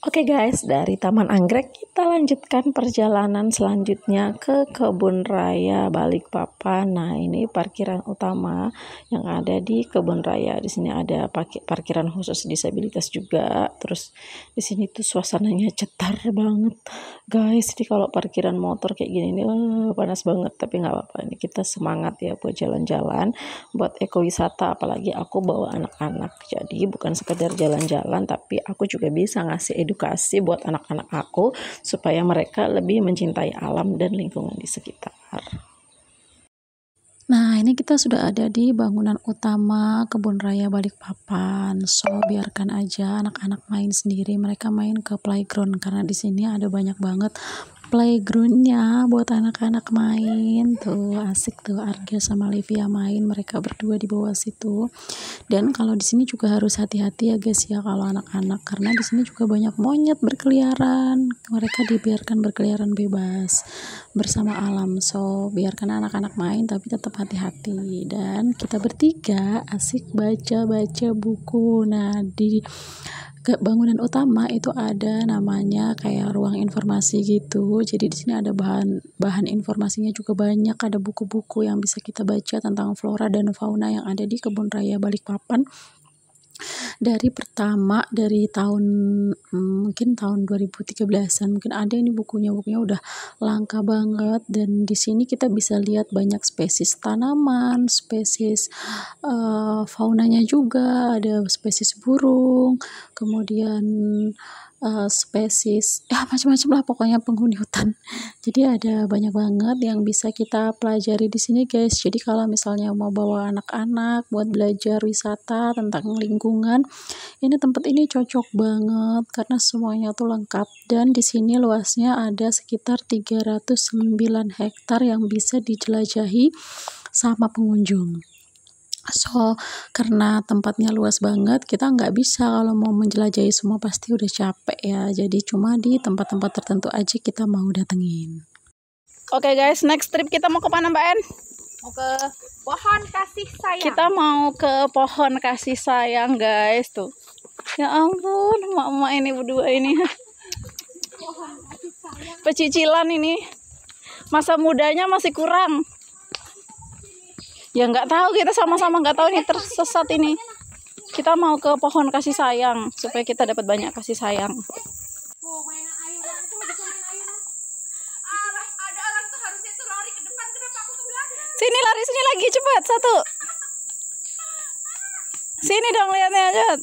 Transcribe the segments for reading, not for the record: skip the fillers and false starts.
Oke guys, dari Taman Anggrek kita lanjutkan perjalanan selanjutnya ke Kebun Raya Balikpapan. Nah, ini parkiran utama yang ada di Kebun Raya. Di sini ada parkiran khusus disabilitas juga. Terus di sini tuh suasananya cetar banget, guys. Jadi kalau parkiran motor kayak gini nih, panas banget. Tapi nggak apa-apa. Ini kita semangat ya buat jalan-jalan, buat ekowisata. Apalagi aku bawa anak-anak. Jadi bukan sekedar jalan-jalan, tapi aku juga bisa ngasih edukasi buat anak-anak aku supaya mereka lebih mencintai alam dan lingkungan di sekitar. Nah, ini kita sudah ada di bangunan utama Kebun Raya Balikpapan. So, biarkan aja anak-anak main sendiri. Mereka main ke playground karena di sini ada banyak banget playgroundnya buat anak-anak main. Tuh, asik tuh Arga sama Livia main, mereka berdua di bawah situ. Dan kalau di sini juga harus hati-hati ya guys ya kalau anak-anak, karena di sini juga banyak monyet berkeliaran. Mereka dibiarkan berkeliaran bebas bersama alam. So, biarkan anak-anak main tapi tetap hati-hati. Dan kita bertiga asik baca-baca buku. Nah, di bangunan utama itu ada namanya kayak ruang informasi gitu. Jadi di sini ada bahan informasinya juga banyak, ada buku-buku yang bisa kita baca tentang flora dan fauna yang ada di Kebun Raya Balikpapan. Dari tahun mungkin tahun 2013-an mungkin ada ini bukunya udah langka banget. Dan di sini kita bisa lihat banyak spesies tanaman, spesies faunanya juga, ada spesies burung, kemudian spesies macam-macam lah pokoknya penghuni hutan. Jadi ada banyak banget yang bisa kita pelajari di sini guys. Jadi kalau misalnya mau bawa anak-anak buat belajar wisata tentang lingkungan, ini tempat ini cocok banget karena semuanya tuh lengkap. Dan di sini luasnya ada sekitar 309 hektar yang bisa dijelajahi sama pengunjung. So, karena tempatnya luas banget, kita nggak bisa kalau mau menjelajahi semua, pasti udah capek ya. Jadi cuma di tempat-tempat tertentu aja kita mau datengin. Oke guys, next trip kita mau ke mana Mbak En? Mau ke pohon kasih sayang. Kita mau ke pohon kasih sayang guys tuh. Ya ampun, emak-emak ini berdua ini. Pecicilan ini. Masa mudanya masih kurang. Ya nggak tahu, kita sama-sama nggak tahu, ini tersesat ini. Kita mau ke pohon kasih sayang supaya kita dapat banyak kasih sayang. Sini lari sini lagi cepat satu. Sini dong lihatnya cepet.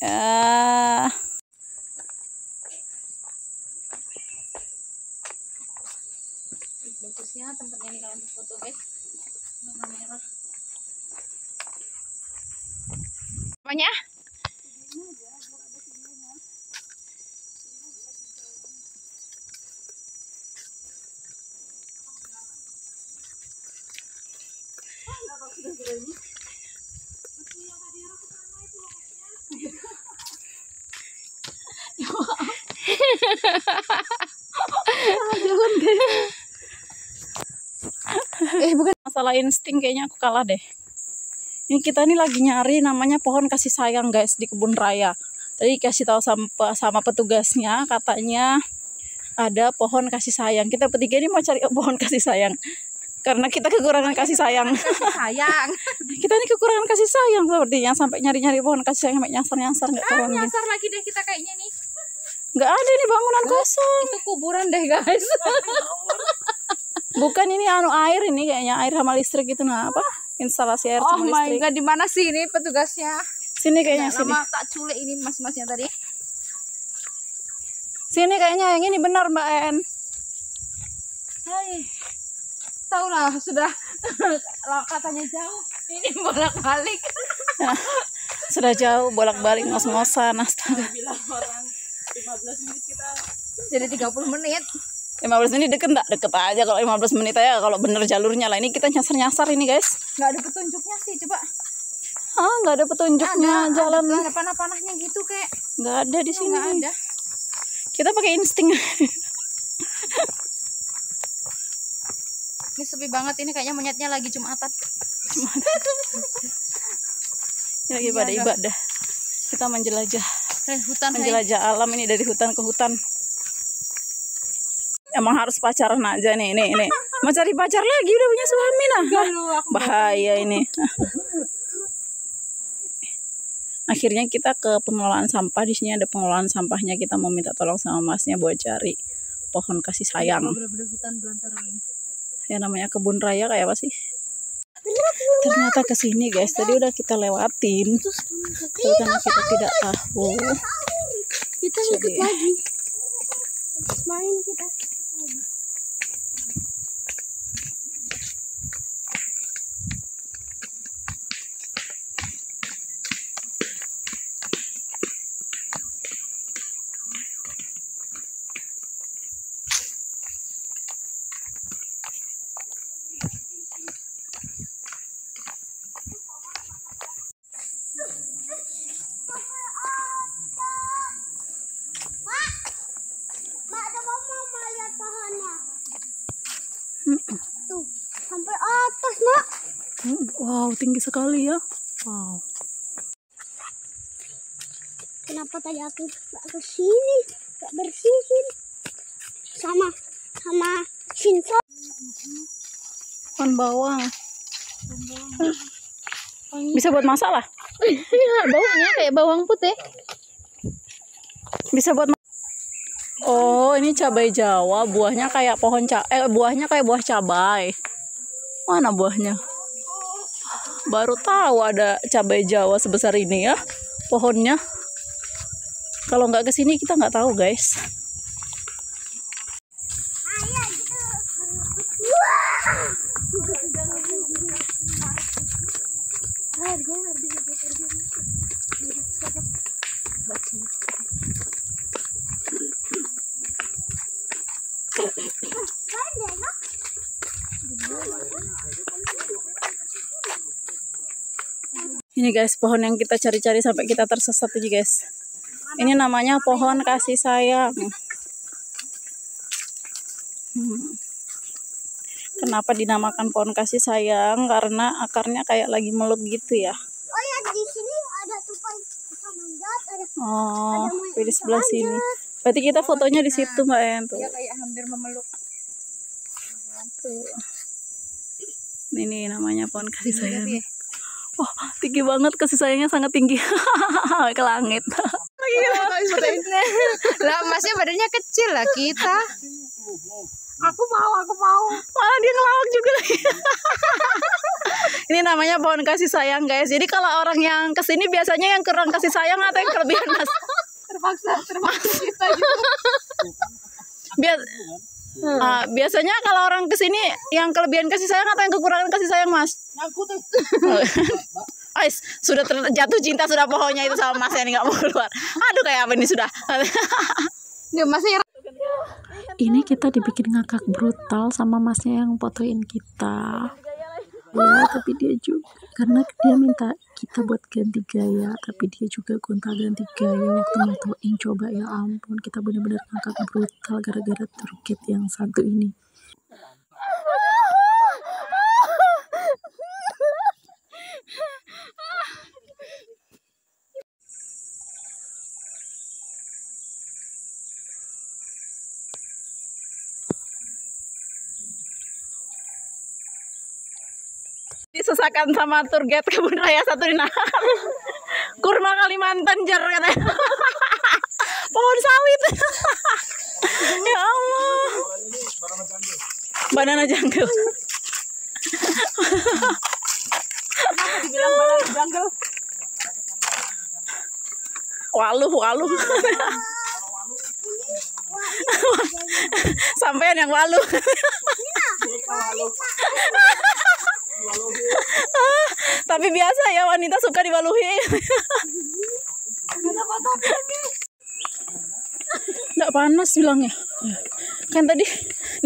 Ya. Bagusnya tempatnya ini kalau untuk foto guys. Merah. Apanya? Jalan guys. Bukan masalah insting, kayaknya aku kalah deh. Ini kita nih lagi nyari namanya pohon kasih sayang guys di Kebun Raya. Tadi kasih tahu sama petugasnya, katanya ada pohon kasih sayang. Kita bertiga ini mau cari pohon kasih sayang karena kita kekurangan kasih sayang. Sayang. Kita ini kekurangan kasih sayang sepertinya, sampai nyari-nyari pohon kasih sayang sampai nyasar-nyasar nggak tahu. Nyasar lagi deh kita kayaknya nih. Nggak ada nih, bangunan kosong. Itu kuburan deh guys. Bukan, ini air ini kayaknya air sama listrik gitu. Nah apa? Instalasi air sama listrik. Oh my god, di mana sih ini petugasnya? Sini kayaknya sini. Lama tak culik ini mas-masnya tadi. Sini kayaknya yang ini benar Mbak En. Hai. Tahu lah sudah katanya jauh. Ini bolak-balik. Ya, sudah jauh bolak-balik ngos-ngosan. Astaga. Bilang orang 15 menit kita jadi 30 menit. 15 menit deket enggak? Deket aja kalau 15 menit aja kalau bener jalurnya lah. Ini kita nyasar-nyasar ini guys. Nggak ada petunjuknya sih, coba. Nggak ada petunjuknya jalan. Ada panah-panahnya gitu kayak. Nggak ada di sini. Nggak ada. Kita pakai insting. Ini sepi banget, ini kayaknya monyetnya lagi Jumatan. Lagi pada ibadah. Kita menjelajah hutan. Menjelajah alam ini dari hutan ke hutan. Emang harus pacaran aja nih. Mau cari pacar lagi udah punya suami nah. Bahaya ini. Akhirnya kita ke pengelolaan sampah. Di sini ada pengelolaan sampahnya. Kita mau minta tolong sama masnya buat cari pohon kasih sayang. Bener-bener hutan belantara ini. Ya namanya kebun raya kayak apa sih? Ternyata ke sini guys. Tadi udah kita lewatin. Karena kita tidak tahu. Kita ikut lagi. Terus main kita. Tuh, sampai atas, Nak. Wow, tinggi sekali ya. Wow. Kenapa tadi aku nggak ke sini, nggak bersihin sama Shinso? Pohon bawang. Bisa buat masak lah. Baunya kayak bawang putih. Bisa buat oh, ini cabai Jawa, buahnya kayak buahnya kayak buah cabai. Mana buahnya? Baru tahu ada cabai Jawa sebesar ini ya pohonnya. Kalau nggak kesini kita nggak tahu guys. Ini guys, pohon yang kita cari-cari sampai kita tersesat ini guys. Ini namanya pohon kasih sayang. Kenapa dinamakan pohon kasih sayang? Karena akarnya kayak lagi meluk gitu ya. Oh ya, di sini ada tupai bisa manjat, Oh, di sebelah sini. Berarti kita fotonya di situ Mbak En tuh. Dia kayak hampir memeluk. Tuh. Ini namanya pohon kasih sayang. Wah, tinggi banget, kasih sayangnya sangat tinggi. Ke langit. Lah, masnya badannya kecil lah kita. Aku mau. Malah dia ngelawak juga lagi. Ini namanya pohon kasih sayang guys. Jadi kalau orang yang kesini biasanya yang kurang kasih sayang atau yang kelebihan mas? Terpaksa kita gitu. Biasanya kalau orang kesini yang kelebihan kasih sayang atau yang kekurangan kasih sayang mas? Aku tuh. Ais, sudah jatuh cinta sudah pohonnya itu sama mas yang nggak mau keluar. Aduh kayak apa ini sudah. Dia masih. Ini kita dibikin ngakak brutal sama masnya yang fotoin kita. Ya, tapi dia juga karena dia minta kita buat ganti gaya, tapi dia juga gonta ganti gaya waktu motoin. Coba ya ampun, kita benar-benar ngakak brutal gara-gara target yang satu ini. Disesakan sama tour guide Kebun Raya Satu di Nahar. Kurma Kalimantan jar katanya. Pohon sawit. Ya Allah. Banana jungle. Kenapa dibilang banana jungle? Waluh. Sampean yang waluh. Tapi biasa ya wanita suka diwaluhi. Nggak panas bilangnya. Kan tadi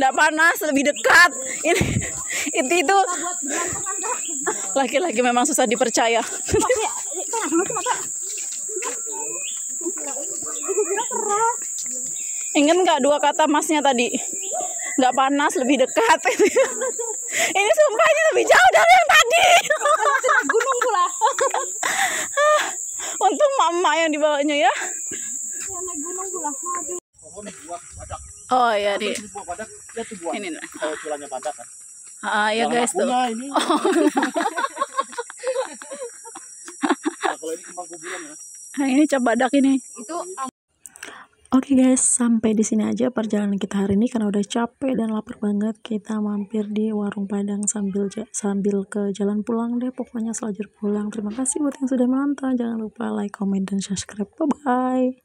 nggak panas, lebih dekat. Ini itu laki-laki memang susah dipercaya. Ingat nggak dua kata masnya tadi? Nggak panas, lebih dekat. Ini sumpah ini lebih jauh dari yang tadi. Gunung pula. Untung mama yang dibawanya ya. lah. Aduh. Oh, nih buah badak. Oh ya di Ini buah badak. Lihat tuh buah. ini nah. Kayak tulangnya badak kan. Ya Jangan guys tuh. akunya ini. Nah, kalau ini kembang kuburan ya. Nah, ini cap badak ini. Itu Oke guys, sampai di sini aja perjalanan kita hari ini karena udah capek dan lapar banget. Kita mampir di warung Padang sambil ke jalan pulang deh. Pokoknya selajur pulang. Terima kasih buat yang sudah menonton. Jangan lupa like, comment, dan subscribe. Bye bye.